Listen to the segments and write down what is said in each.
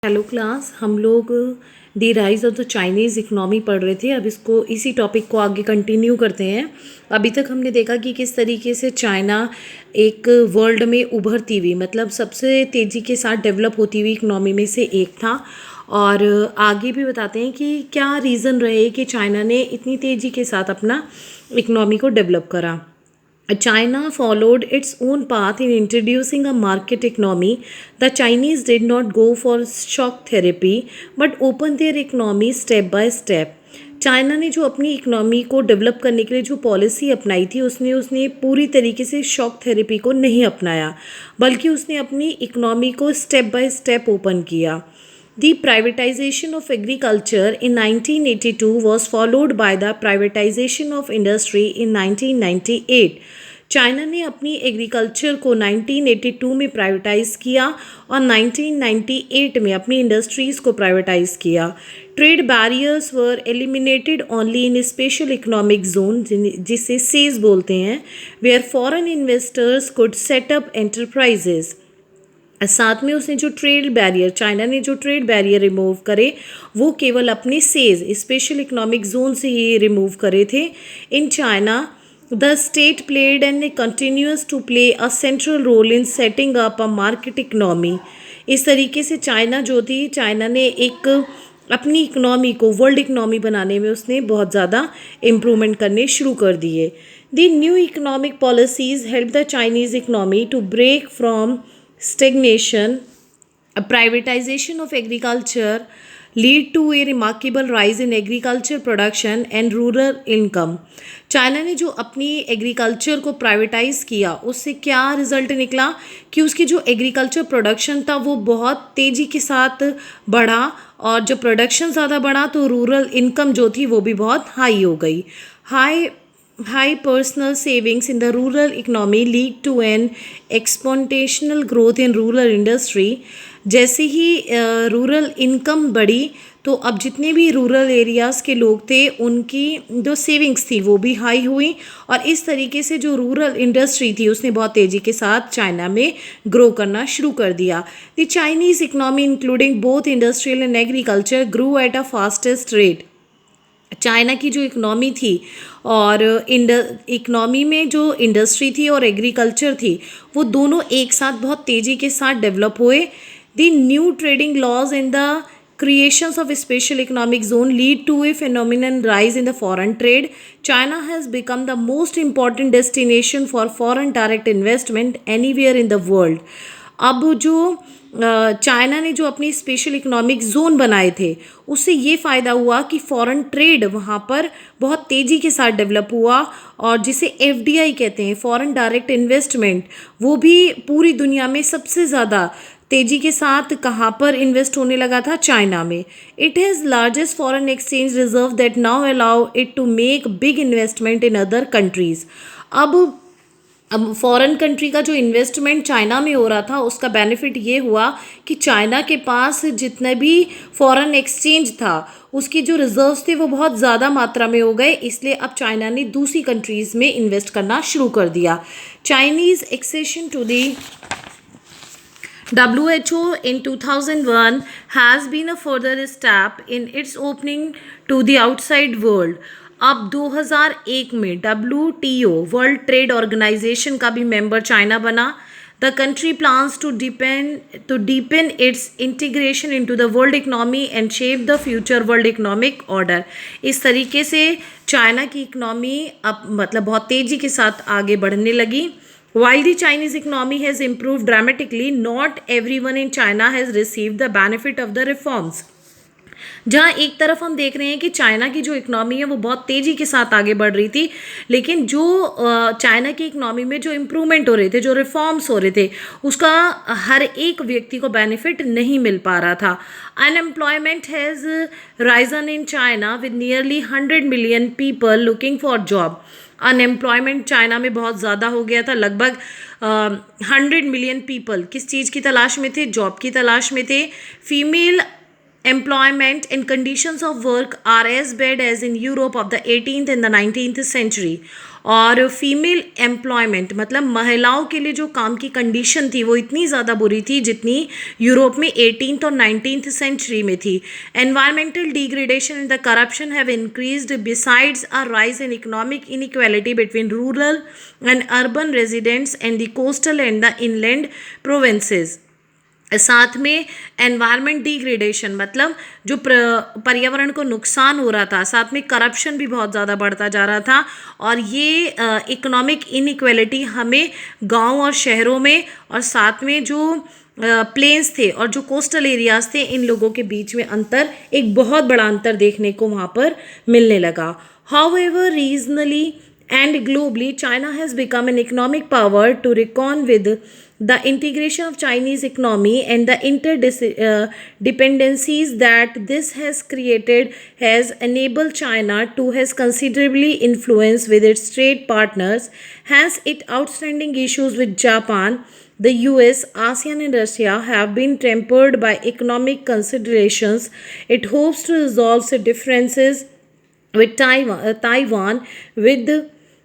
Hello class, हम लोग the rise of the Chinese economy पढ़ रहे थे। अब इसको इसी टॉपिक को आगे कंटिन्यू करते हैं। अभी तक हमने देखा कि किस तरीके से चाइना एक वर्ल्ड में उभरती हुई, मतलब सबसे तेज़ी के साथ डेवलप होती हुई इकनॉमी में से एक था। और आगे भी बताते हैं कि क्या रीज़न रहे कि चाइना ने इतनी तेज़ी के साथ अपना इकनॉमी को डेवलप करा। China followed its own path in introducing a market economy. The Chinese did not go for shock therapy but opened their economy step by step. China ने जो अपनी इकनॉमी को डेवलप करने के लिए जो पॉलिसी अपनाई थी उसने पूरी तरीके से शॉक थेरेपी को नहीं अपनाया, बल्कि उसने अपनी इकनॉमी को स्टेप बाय स्टेप ओपन किया। The privatization of agriculture in 1982 was followed by the privatization of industry in 1998. China ने अपनी एग्रीकल्चर को 1982 में प्राइवेटाइज किया और 1998 में अपनी इंडस्ट्रीज़ को प्राइवेटाइज किया। Trade barriers were eliminated only in special economic zone, जिसे सेज बोलते हैं, where foreign investors could set up enterprises. साथ में उसने जो ट्रेड बैरियर, चाइना ने जो ट्रेड बैरियर रिमूव करे वो केवल अपने सेज स्पेशल इकोनॉमिक जोन से ही रिमूव करे थे। In China the state played and continues to play a central role in setting up a market economy. इस तरीके से चाइना जो थी, चाइना ने एक अपनी इकनॉमी को वर्ल्ड इकनॉमी बनाने में उसने बहुत ज़्यादा इम्प्रूवमेंट करने शुरू कर दिए। The new economic policies help the Chinese economy to break from stagnation. A privatization of agriculture lead to a remarkable rise in agriculture production and rural income. China ने जो अपनी एग्रीकल्चर को प्राइवेटाइज किया उससे क्या रिजल्ट निकला कि उसकी जो एग्रीकल्चर प्रोडक्शन था वो बहुत तेज़ी के साथ बढ़ा, और जब प्रोडक्शन ज़्यादा बढ़ा तो रूरल इनकम जो थी वो भी बहुत हाई हो गई। High personal savings in the rural economy lead to an exponential growth in rural industry. जैसे ही रूरल इनकम बढ़ी तो अब जितने भी रूरल एरियाज़ के लोग थे उनकी जो सेविंग्स थी वो भी हाई हुई, और इस तरीके से जो रूरल इंडस्ट्री थी उसने बहुत तेज़ी के साथ चाइना में ग्रो करना शुरू कर दिया। The Chinese economy including both industrial and agriculture grow at a fastest rate. China की जो इकनॉमी थी और इकनॉमी में जो इंडस्ट्री थी और एग्रीकल्चर थी वो दोनों एक साथ बहुत तेज़ी के साथ डेवलप हुए। The new trading laws in the creations of a special economic zone lead to a phenomenon rise in the foreign trade. China has become the most important destination for foreign direct investment anywhere in the world. अब जो China ने जो अपनी special economic zone बनाए थे उससे ये फ़ायदा हुआ कि फॉरेन ट्रेड वहाँ पर बहुत तेज़ी के साथ डेवलप हुआ, और जिसे एफडीआई कहते हैं, फॉरेन डायरेक्ट इन्वेस्टमेंट, वो भी पूरी दुनिया में सबसे ज़्यादा तेज़ी के साथ कहाँ पर इन्वेस्ट होने लगा था? चाइना में। It has largest foreign exchange reserve that now allow it to make big investment in other countries. अब फॉरेन कंट्री का जो इन्वेस्टमेंट चाइना में हो रहा था उसका बेनिफिट ये हुआ कि चाइना के पास जितने भी फॉरेन एक्सचेंज था उसकी जो रिजर्व्स थे वो बहुत ज़्यादा मात्रा में हो गए, इसलिए अब चाइना ने दूसरी कंट्रीज़ में इन्वेस्ट करना शुरू कर दिया। Chinese accession to the WHO in 2001 has been a further step in its opening to the outside world. अब 2001 में WTO वर्ल्ड ट्रेड ऑर्गेनाइजेशन का भी मेंबर चाइना बना। The country plans to deepen its integration into the world economy and shape the future world economic order. इस तरीके से China की economy अब मतलब बहुत तेज़ी के साथ आगे बढ़ने लगी। While the Chinese economy has improved dramatically, not everyone in China has received the benefit of the reforms. जहाँ एक तरफ हम देख रहे हैं कि चाइना की जो इकनॉमी है वो बहुत तेज़ी के साथ आगे बढ़ रही थी, लेकिन जो चाइना की इकनॉमी में जो इम्प्रूवमेंट हो रहे थे, जो रिफॉर्म्स हो रहे थे, उसका हर एक व्यक्ति को बेनिफिट नहीं मिल पा रहा था। Unemployment has risen in China with nearly 100 million people looking for job. Unemployment China में बहुत ज़्यादा हो गया था, लगभग 100 मिलियन पीपल किस चीज़ की तलाश में थे? जॉब की तलाश में थे। Female employment and conditions of work are as bad as in Europe of the 18th and the 19th century. और फीमेल एम्प्लॉयमेंट मतलब महिलाओं के लिए जो काम की कंडीशन थी वो इतनी ज़्यादा बुरी थी जितनी यूरोप में 18th और 19th सेंचुरी में थी. Environmental degradation and the corruption have increased besides a rise in economic inequality between rural and urban residents and the coastal and the inland provinces. साथ में एनवायरनमेंट डिग्रेडेशन मतलब जो पर्यावरण को नुकसान हो रहा था, साथ में करप्शन भी बहुत ज़्यादा बढ़ता जा रहा था. और ये इकोनॉमिक इनइक्वालिटी हमें गांव और शहरों में और साथ में जो प्लेन्स थे और जो कोस्टल एरियाज थे इन लोगों के बीच में अंतर, एक बहुत बड़ा अंतर देखने को वहाँ पर मिलने लगा. However regionally and globally, China has become an economic power to reckon with. The integration of Chinese economy and the interdependencies that this has created has enabled China to has considerably influence with its trade partners. Hence, its outstanding issues with Japan, the US, ASEAN and Russia have been tempered by economic considerations. It hopes to resolve the differences with Taiwan with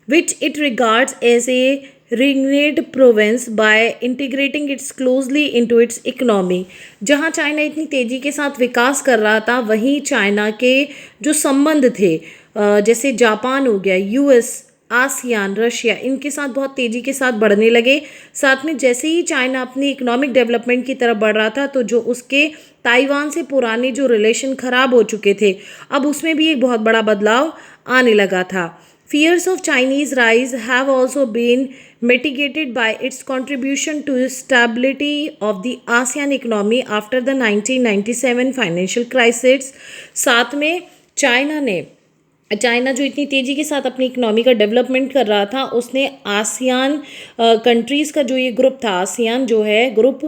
which it regards as a renegade province by integrating it closely into its economy. जहाँ China इतनी तेज़ी के साथ विकास कर रहा था वहीं China के जो संबंध थे जैसे जापान हो गया, यूएस, आसियान, रशिया, इनके साथ बहुत तेज़ी के साथ बढ़ने लगे. साथ में जैसे ही चाइना अपनी इकोनॉमिक डेवलपमेंट की तरफ बढ़ रहा था तो जो उसके ताइवान से पुराने जो रिलेशन ख़राब हो चुके थे अब उसमें भी एक बहुत बड़ा बदलाव आने लगा था. Fears of Chinese rise have also been mitigated by its contribution to stability of the ASEAN economy after the 1997 financial crisis. साथ में चाइना जो इतनी तेज़ी के साथ अपनी इकोनॉमी का डेवलपमेंट कर रहा था उसने आसियान कंट्रीज़ का जो ये ग्रुप था, आसियान जो है ग्रुप,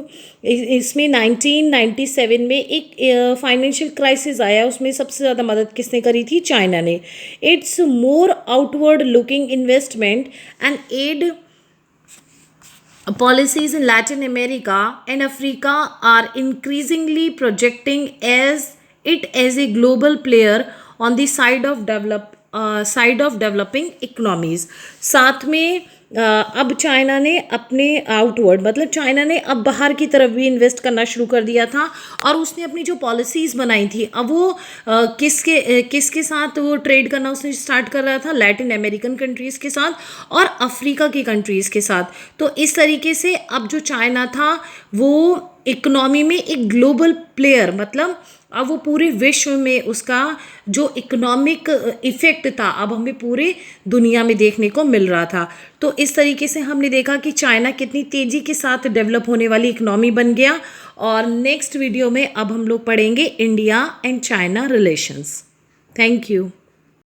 इसमें 1997 में एक फाइनेंशियल क्राइसिस आया, उसमें सबसे ज़्यादा मदद किसने करी थी? चाइना ने. Its more outward looking investment and aid policies in Latin America and Africa are increasingly projecting it as a global player on the side of developing economies. साथ में अब चाइना ने अपने आउटवर्ड मतलब चाइना ने अब बाहर की तरफ भी इन्वेस्ट करना शुरू कर दिया था और उसने अपनी जो पॉलिसीज़ बनाई थी अब वो किसके साथ वो ट्रेड करना उसने स्टार्ट कर रहा था? लैटिन अमेरिकन कंट्रीज़ के साथ और अफ्रीका की कंट्रीज़ के साथ. तो इस तरीके से अब जो चाइना था वो इकोनॉमी में एक ग्लोबल प्लेयर मतलब अब वो पूरे विश्व में उसका जो इकोनॉमिक इफ़ेक्ट था अब हमें पूरे दुनिया में देखने को मिल रहा था. तो इस तरीके से हमने देखा कि चाइना कितनी तेज़ी के साथ डेवलप होने वाली इकोनॉमी बन गया. और नेक्स्ट वीडियो में अब हम लोग पढ़ेंगे India and China relations. Thank you.